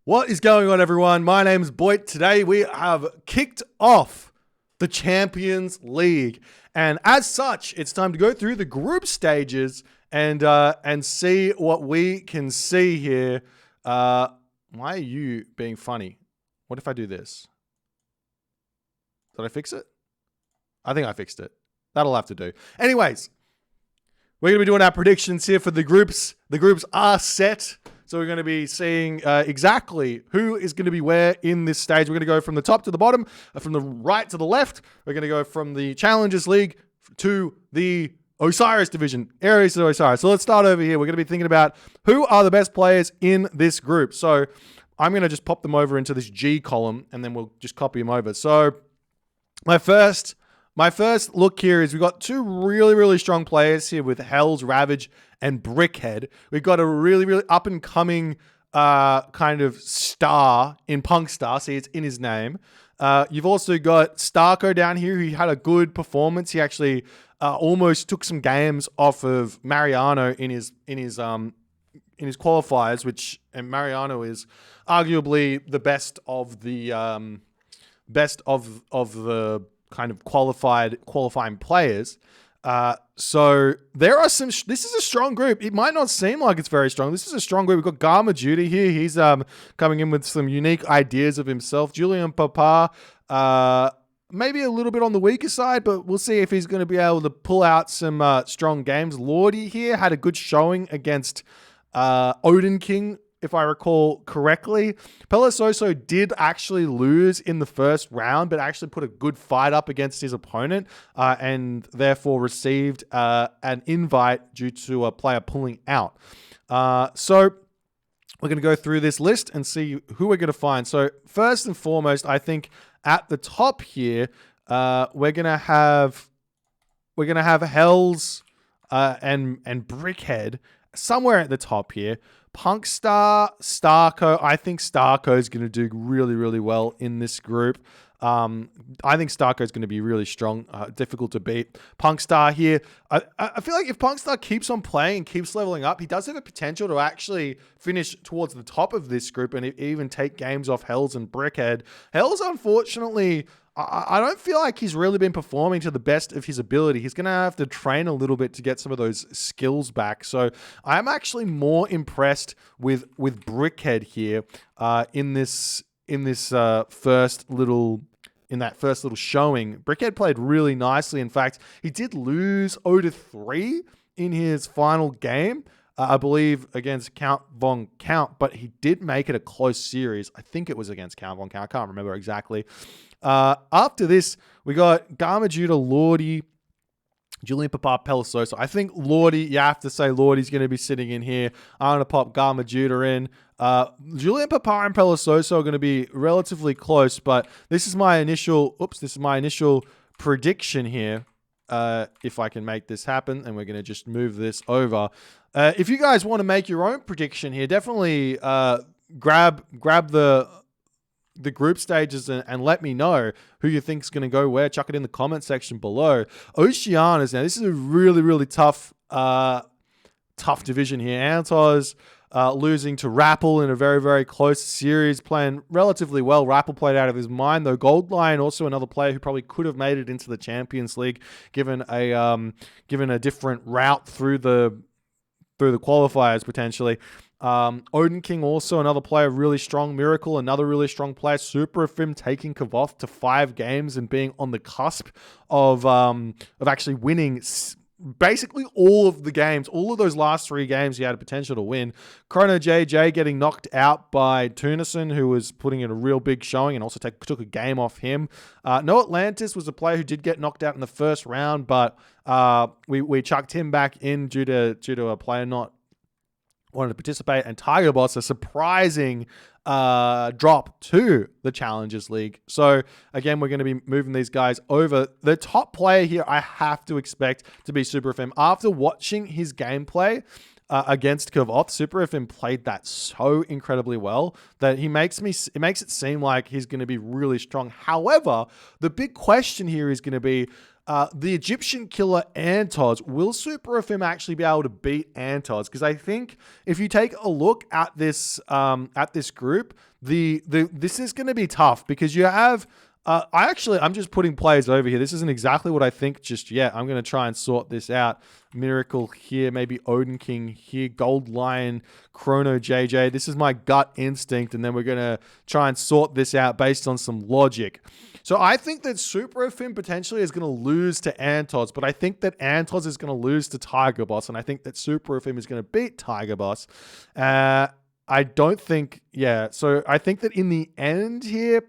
What is going on, everyone? My name is Boit. Today we have kicked off the Champions League, and as such, it's time to go through the group stages and see what we can see here. Why are you being funny? What if I do this? Did I fix it? I think I fixed it. That'll have to do. Anyways, we're going to be doing our predictions here for the groups. The groups are set. So we're going to be seeing exactly who is going to be where in this stage. We're going to go from the top to the bottom, from the right to the left. We're going to go from the Challengers League to the Osiris division, Aries to Osiris. So let's start over here. We're going to be thinking about who are the best players in this group. So I'm going to just pop them over into this G column, and then we'll just copy them over. So my first look here is we've got two really strong players here with Hell's Ravage and Brickhead. We've got a really up and coming kind of star in Punk Star. See, it's in his name. You've also got Starco down here, who had a good performance. He actually almost took some games off of Mariano in his qualifiers, and Mariano is arguably the best of the kind of qualifying players. So there are some. This is a strong group. It might not seem like it's very strong. This is a strong group. We've got Garma Judy here. He's coming in with some unique ideas of himself. Julian Papa, maybe a little bit on the weaker side, but we'll see if he's going to be able to pull out some strong games. Lordy here had a good showing against Odin King, if I recall correctly. Pelisoso did actually lose in the first round, but actually put a good fight up against his opponent and therefore received an invite due to a player pulling out. So we're going to go through this list and see who we're going to find. So first and foremost, I think at the top here, we're going to have Hells and Brickhead somewhere at the top here. Punk Star, Starco. I think Starco is going to do really well in this group. I think Starco is going to be really strong, difficult to beat. Punk Star here. I feel like if Punk Star keeps on playing and keeps leveling up, he does have a potential to actually finish towards the top of this group and even take games off Hells and Brickhead. Hells, unfortunately, I don't feel like he's really been performing to the best of his ability. He's going to have to train a little bit to get some of those skills back. So I'm actually more impressed with Brickhead here in that first little showing. Brickhead played really nicely. In fact, he did lose 0-3 in his final game, I believe against Count Von Count, but he did make it a close series. I think it was against Count Von Count. I can't remember exactly. After this, we got Garma Judah, Lordy, Julian Papa, Pelisoso. I think Lordy, you have to say Lordy's going to be sitting in here. I'm going to pop Garma Judah in. Julian Papa and Pelisoso are going to be relatively close, but this is my initial prediction here. If I can make this happen, and we're going to just move this over. If you guys want to make your own prediction here, definitely grab the group stages and let me know who you think is going to go where. Chuck it in the comment section below. Oceanas, now this is a really tough division here. Antos losing to Rappel in a very close series, playing relatively well. Rappel played out of his mind, though. Gold Lion, also another player who probably could have made it into the Champions League, given a different route through the qualifiers potentially. Odin King, also another player, really strong. Miracle, another really strong player. Super Fim taking Kavoth to 5 games and being on the cusp of actually winning basically all of the games. All of those last 3 games he had a potential to win. Chrono JJ getting knocked out by Tunison, who was putting in a real big showing and also took a game off him. No Atlantis was a player who did get knocked out in the first round, but we chucked him back in due to a player not wanted to participate. And Tiger Boss, a surprising drop to the Challengers League. So again, we're going to be moving these guys over. The top player here, I have to expect to be Super FM. After watching his gameplay against Kavoth, Super FM played that so incredibly well that it makes it seem like he's going to be really strong. However, the big question here is going to be, The Egyptian killer Antos, will Super of him actually be able to beat Antos? Because I think if you take a look at this group, this is going to be tough because you have. I'm just putting players over here. This isn't exactly what I think just yet. I'm going to try and sort this out. Miracle here, maybe Odin King here, Gold Lion, Chrono JJ. This is my gut instinct, and then we're going to try and sort this out based on some logic. So I think that Super of him potentially is going to lose to Antos, but I think that Antos is going to lose to Tiger Boss, and I think that Super of him is going to beat Tiger Boss. I don't think, so I think that in the end here,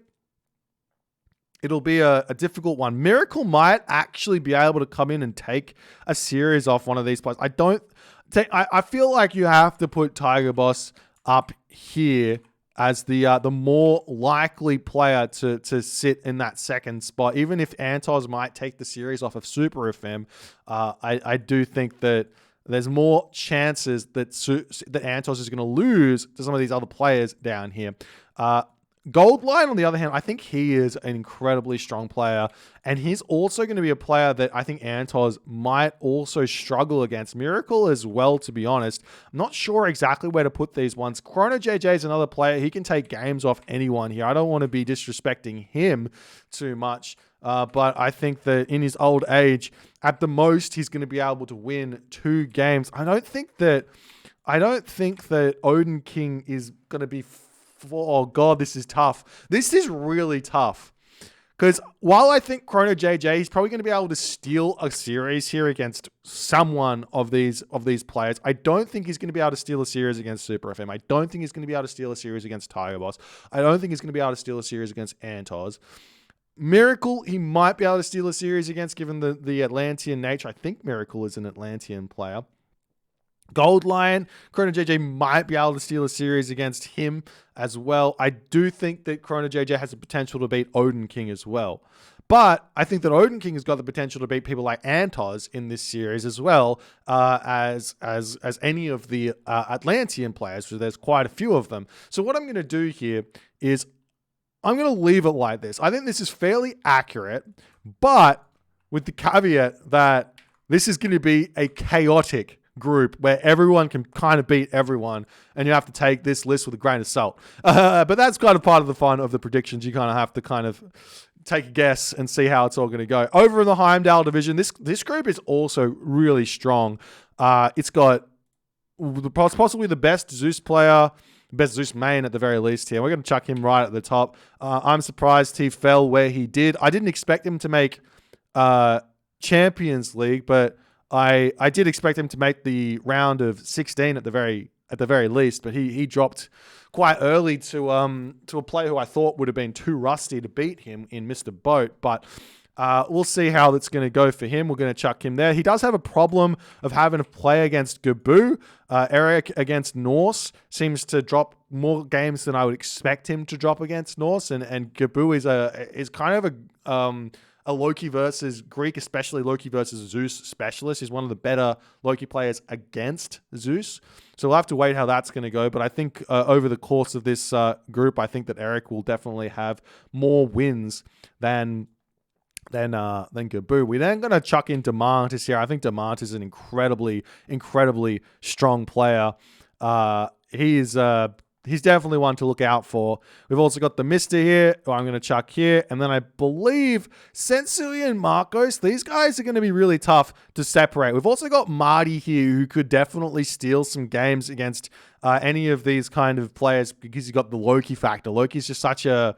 it'll be a difficult one. Miracle might actually be able to come in and take a series off one of these players. I feel like you have to put Tiger Boss up here as the more likely player to sit in that second spot. Even if Antos might take the series off of Super FM, I do think that there's more chances that Antos is going to lose to some of these other players down here. Goldline, on the other hand, I think he is an incredibly strong player, and he's also going to be a player that I think Antos might also struggle against. Miracle as well, to be honest. I'm not sure exactly where to put these ones. Chrono JJ is another player. He can take games off anyone here. I don't want to be disrespecting him too much, but I think that in his old age, at the most, he's going to be able to win 2 games. I don't think that Odin King is going to be... Oh God, this is tough. This is really tough. Because while I think Chrono JJ is probably going to be able to steal a series here against someone of these players, I don't think he's going to be able to steal a series against Super FM. I don't think he's going to be able to steal a series against Tiger Boss. I don't think he's going to be able to steal a series against Antos. Miracle, he might be able to steal a series against, given the Atlantean nature. I think Miracle is an Atlantean player. Gold Lion, Chrono JJ might be able to steal a series against him as well. I do think that Chrono JJ has the potential to beat Odin King as well. But I think that Odin King has got the potential to beat people like Antos in this series as well, as any of the Atlantean players. So there's quite a few of them. So what I'm going to do here is I'm going to leave it like this. I think this is fairly accurate, but with the caveat that this is going to be a chaotic group where everyone can kind of beat everyone, and you have to take this list with a grain of salt. But that's kind of part of the fun of the predictions. You kind of have to kind of take a guess and see how it's all going to go. Over in the Heimdall division, this group is also really strong. It's got possibly the best Zeus player, best Zeus main at the very least here. We're going to chuck him right at the top. I'm surprised he fell where he did. I didn't expect him to make Champions League, but I did expect him to make the round of 16 at the very least, but he dropped quite early to a player who I thought would have been too rusty to beat him in Mr. Boit. But we'll see how that's going to go for him. We're going to chuck him there. He does have a problem of having to play against Gabu. Eric against Norse seems to drop more games than I would expect him to drop against Norse, and Gabu is kind of a Loki versus Greek, especially Loki versus Zeus specialist. He's one of the better Loki players against Zeus. So we'll have to wait how that's going to go. But I think over the course of this group, I think that Eric will definitely have more wins than Gabu. We're then going to chuck in Demantis here. I think Demantis is an incredibly strong player. He's definitely one to look out for. We've also got the Mister here, who I'm going to chuck here. And then I believe Sensui and Marcos, these guys are going to be really tough to separate. We've also got Marty here, who could definitely steal some games against any of these kind of players because he's got the Loki factor. Loki's just such a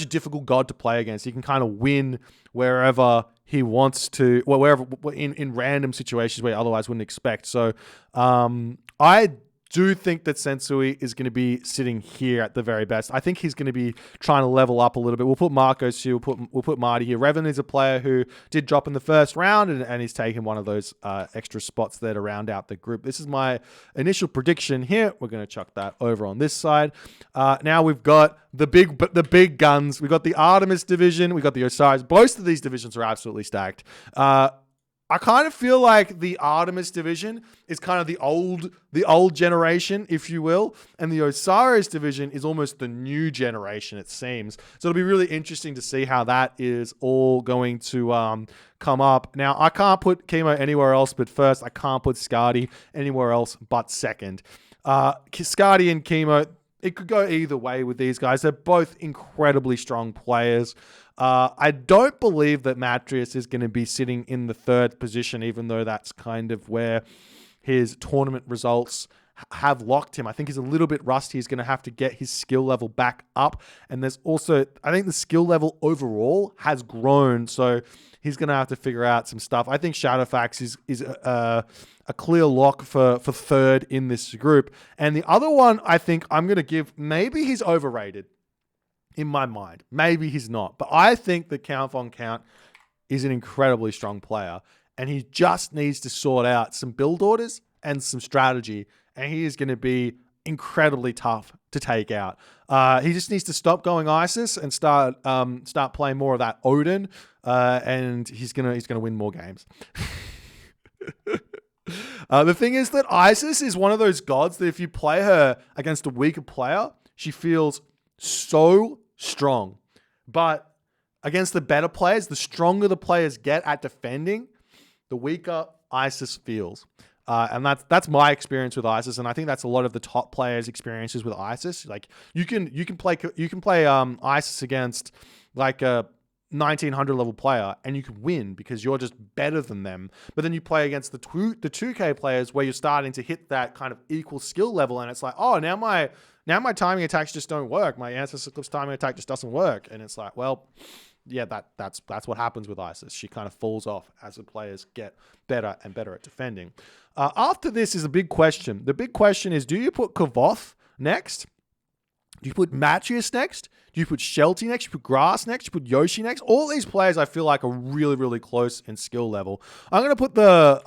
difficult god to play against. He can kind of win wherever he wants to, well, wherever in random situations where you otherwise wouldn't expect. So I do think that Sensui is going to be sitting here at the very best. I think he's going to be trying to level up a little bit. We'll put Marcos here. We'll put Marty here. Revan is a player who did drop in the first round, and he's taken one of those extra spots there to round out the group. This is my initial prediction here. We're going to chuck that over on this side. Now we've got the big guns. We've got the Artemis division. We've got the Osiris. Both of these divisions are absolutely stacked. I kind of feel like the Artemis division is kind of the old generation, if you will, and the Osiris division is almost the new generation, it seems. So it'll be really interesting to see how that is all going to come up. Now, I can't put Chemo anywhere else but first. I can't put Scardy anywhere else but second. Scardy and Chemo, it could go either way with these guys. They're both incredibly strong players. I don't believe that Matrius is going to be sitting in the third position, even though that's kind of where his tournament results have locked him. I think he's a little bit rusty. He's going to have to get his skill level back up. And there's also, I think the skill level overall has grown. So he's going to have to figure out some stuff. I think Shadowfax is a clear lock for third in this group. And the other one, I think I'm going to give, maybe he's overrated. In my mind, maybe he's not, but I think that Count Von Count is an incredibly strong player, and he just needs to sort out some build orders and some strategy, and he is going to be incredibly tough to take out. He just needs to stop going ISIS and start playing more of that Odin, and he's gonna win more games. The thing is that ISIS is one of those gods that if you play her against a weaker player, she feels so strong. But against the better players, the stronger the players get at defending, the weaker ISIS feels. And that's my experience with ISIS, and I think that's a lot of the top players' experiences with ISIS. Like you can play ISIS against like a 1900 level player and you can win because you're just better than them. But then you play against the 2K players where you're starting to hit that kind of equal skill level, and it's like, oh, now my timing attacks just don't work. My Ancestor Eclipse timing attack just doesn't work. And it's like, well, yeah, that's what happens with ISIS. She kind of falls off as the players get better and better at defending. After this is a big question. The big question is, do you put Kavoth next? Do you put Matrius next? Do you put Shelty next? Do you put Grass next? Do you put Yoshi next? All these players I feel like are really, really close in skill level. I'm gonna put the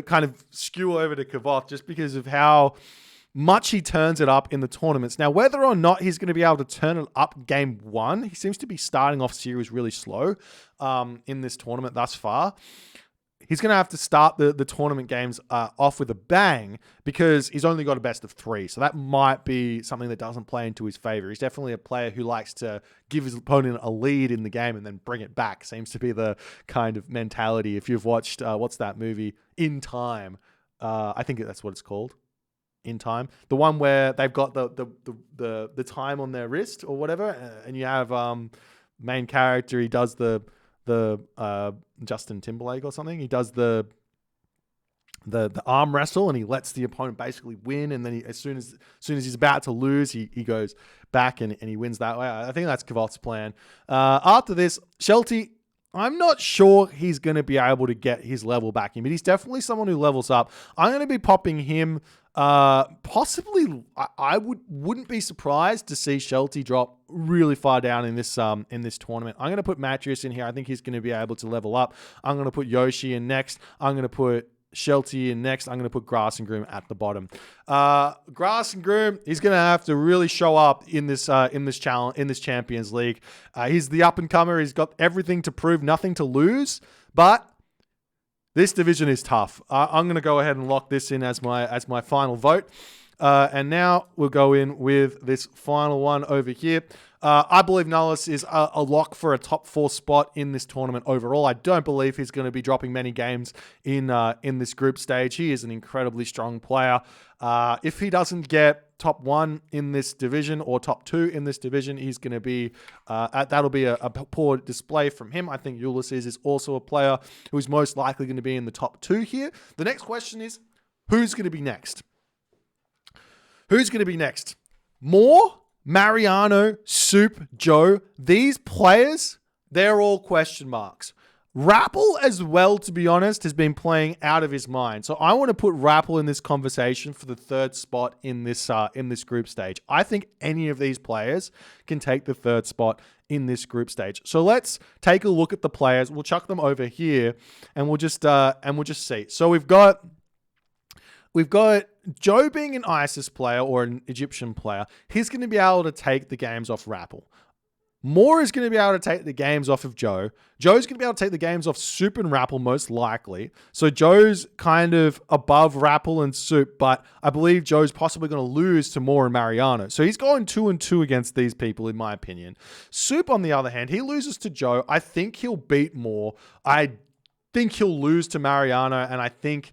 kind of skew over to Kavoth just because of how much he turns it up in the tournaments. Now, whether or not he's going to be able to turn it up game one, he seems to be starting off series really slow in this tournament thus far. He's going to have to start the tournament games off with a bang because he's only got a best of 3. So that might be something that doesn't play into his favor. He's definitely a player who likes to give his opponent a lead in the game and then bring it back. Seems to be the kind of mentality. If you've watched, what's that movie? In Time. I think that's what it's called. In Time. The one where they've got the time on their wrist or whatever. And you have main character, he does the Justin Timberlake or something. He does the arm wrestle and he lets the opponent basically win. And then as soon as he's about to lose, he goes back and he wins that way. I think that's Kavoth's plan. After this, Shelty, I'm not sure he's going to be able to get his level back in, but he's definitely someone who levels up. I'm going to be popping him. Possibly, I wouldn't be surprised to see Shelty drop really far down in this tournament. I'm going to put Matrius in here. I think he's going to be able to level up. I'm going to put Yoshi in next. I'm going to put Shelty in next. I'm going to put Grass and Groom at the bottom. Grass and Groom, he's going to have to really show up in this challenge, in this Champions League. He's the up and comer. He's got everything to prove, nothing to lose, but this division is tough. I'm going to go ahead and lock this in as my final vote. And now we'll go in with this final one over here. I believe Nullis is a lock for a top 4 spot in this tournament overall. I don't believe he's going to be dropping many games in this group stage. He is an incredibly strong player. If he doesn't get top 1 in this division or top 2 in this division, he's going to be that'll be a poor display from him. I think Ulysses is also a player who's most likely going to be in the top 2 here. The next question is, who's going to be next? Who's going to be next? Moore, Mariano, Soup, Joe. These players, they're all question marks. Rappel as well, to be honest, has been playing out of his mind. So I want to put Rappel in this conversation for the 3rd spot in this group stage. I think any of these players can take the 3rd spot in this group stage. So let's take a look at the players. We'll chuck them over here and we'll just see. So we've got Joe being an ISIS player or an Egyptian player. He's going to be able to take the games off Rappel. Moore is going to be able to take the games off of Joe. Joe's going to be able to take the games off Soup and Rappel most likely. So Joe's kind of above Rappel and Soup, but I believe Joe's possibly going to lose to Moore and Mariano. So he's going 2-2 against these people, in my opinion. Soup, on the other hand, he loses to Joe. I think he'll beat Moore. I think he'll lose to Mariano, and I think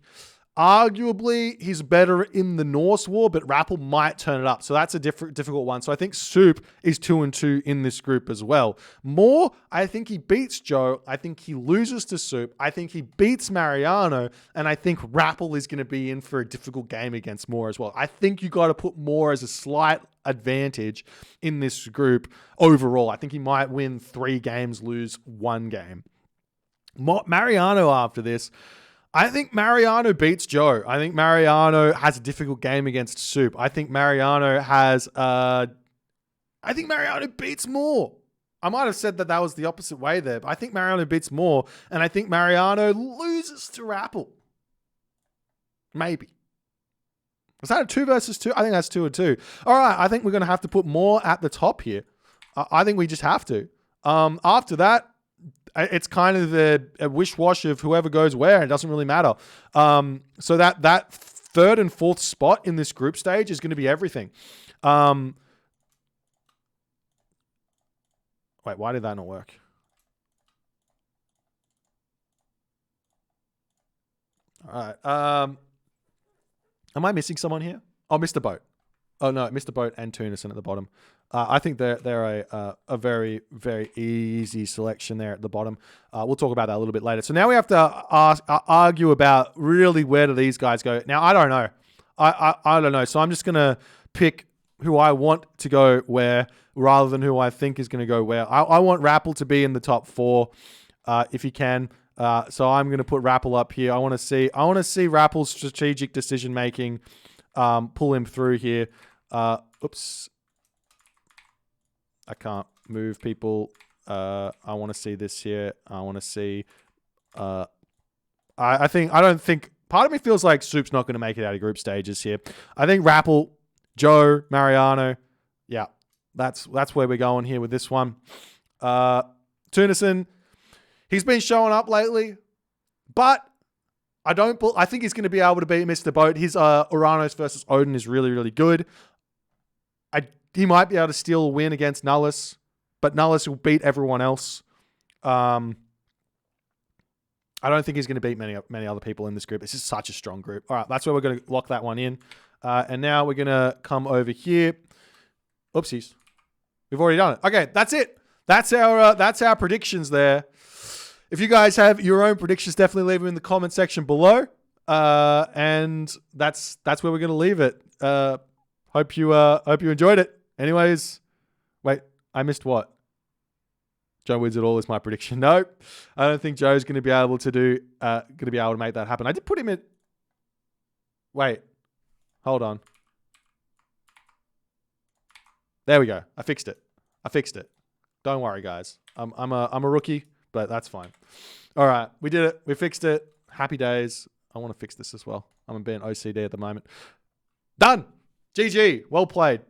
arguably he's better in the Norse War, but Rappel might turn it up. So that's a difficult one. So I think Soup is 2-2 in this group as well. Moore, I think he beats Joe. I think he loses to Soup. I think he beats Mariano. And I think Rappel is going to be in for a difficult game against Moore as well. I think you got to put Moore as a slight advantage in this group overall. I think he might win 3 games, lose 1 game. Mariano after this, I think Mariano beats Joe. I think Mariano has a difficult game against Soup. I think Mariano beats Moore. I might have said that was the opposite way there, but I think Mariano beats Moore, and I think Mariano loses to Rappel. Maybe. Was that a 2 versus 2? I think that's 2-2. All right, I think we're going to have to put Moore at the top here. I think we just have to. After that, it's kind of a wish-wash of whoever goes where. It doesn't really matter. So that 3rd and 4th spot in this group stage is going to be everything. Wait, why did that not work? All right. Am I missing someone here? Oh, Mr. Boit. Oh, no, Mr. Boit and Tunison at the bottom. I think they're a very, very easy selection there at the bottom. We'll talk about that a little bit later. So now we have to argue about really where do these guys go. Now, I don't know. I don't know. So I'm just going to pick who I want to go where rather than who I think is going to go where. I want Rappel to be in the top 4 if he can. So I'm going to put Rappel up here. I want to see Rappel's strategic decision making pull him through here. Oops. I can't move people. I want to see this here. I want to see. I don't think. Part of me feels like Soup's not going to make it out of group stages here. I think Rappel, Joe, Mariano. Yeah, that's where we're going here with this one. Tunison, he's been showing up lately, but I think he's going to be able to beat Mr. Boit. His Uranus versus Odin is really, really good. He might be able to steal a win against Nullus, but Nullus will beat everyone else. I don't think he's going to beat many other people in this group. This is such a strong group. All right, that's where we're going to lock that one in. And now we're going to come over here. Oopsies. We've already done it. Okay, that's it. That's our predictions there. If you guys have your own predictions, definitely leave them in the comment section below. And that's where we're going to leave it. Hope you enjoyed it. Anyways, wait, I missed what? Joe wins it all is my prediction. No, I don't think Joe's going to be able to make that happen. I did put him in. Wait, hold on. There we go. I fixed it. Don't worry, guys. I'm a rookie, but that's fine. All right, we did it. We fixed it. Happy days. I want to fix this as well. I'm being OCD at the moment. Done. GG. Well played.